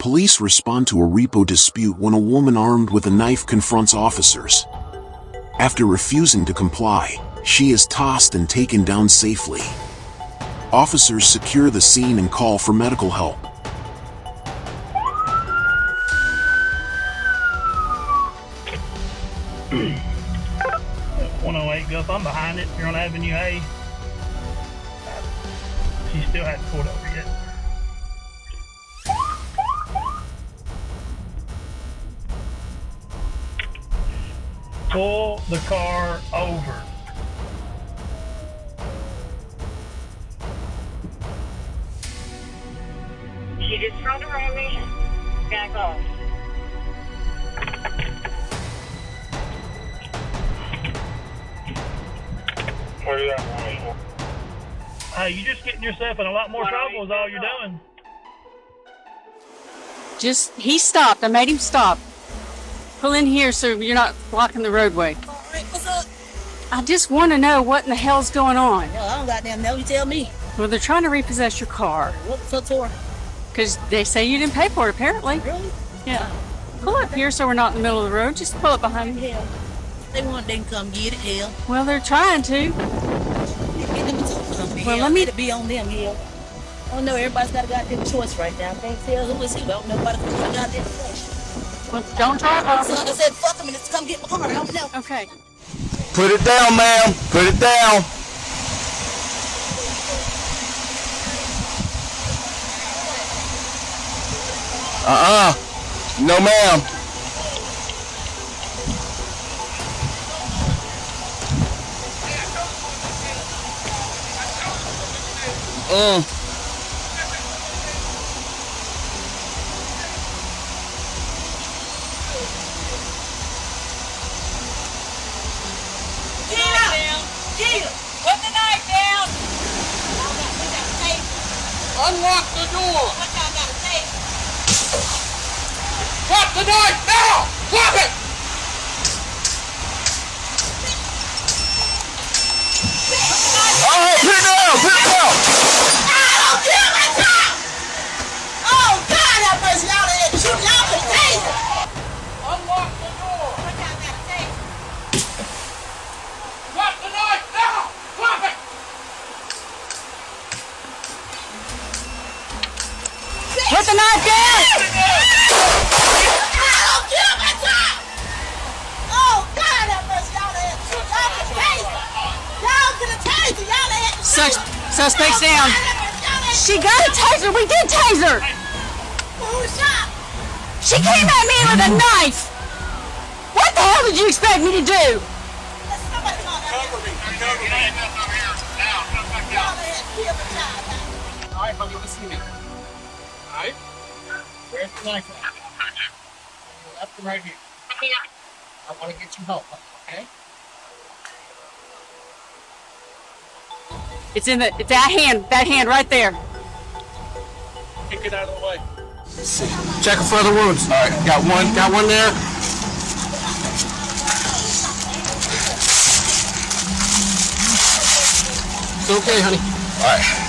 Police respond to a repo dispute when a woman armed with a knife confronts officers. After refusing to comply, she is tossed and taken down safely. Officers secure the scene and call for medical help. Gus, I'm behind it. You're on Avenue A. She still hasn't pulled over yet. Pull the car over. She just turned around me. Back off. Hey, you're just getting yourself in a lot more trouble is all you're doing. He stopped. I made him stop. Pull in here so you're not blocking the roadway. All right, what's up? I just want to know what in the hell's going on. Hell, I don't goddamn know. You tell me. Well, they're trying to repossess your car. What's up for? Because they say you didn't pay for it, apparently. Really? Yeah. Pull up here so we're not in the middle of the road. Just pull up behind me. Hell. They want, they can come get it, hell. Well, they're trying to. Well, let me... It'll be on them, hell. I don't know, everybody's got a goddamn choice right now. I can't tell who is who. I don't know about a goddamn choice. Well, don't drive off. So like I said, fuck them and just come get my car. I don't know. Okay. Put it down, ma'am. Put it down. No, ma'am. Put the knife down. Unlock the door. What y'all gotta say? Drop the knife now. Drop it. All right, put it down. Put it down. Oh, kill my car! Oh, God, have mercy. Y'all in there. Shoot y'all with a taser. Unlock the door. What y'all gotta say? Drop the knife now. Drop it. Put the knife down! Oh, kill my car! Oh, God, have mercy. Y'all in there. Shoot y'all with a taser. Y'all to the taser. Y'all in there. Suspect's down. She got a taser. We did taser. Who shot? She came at me with a knife. What the hell did you expect me to do? Somebody call that. Cover me. Cover me. Y'all in there. Kill the child. All right, buddy, listen to me. All right? Where's the knife at? Left and right here. I want to get you help, okay? It's in that hand right there. Kick it out of the way. Check for other wounds. All right, got one there. It's okay, honey. All right.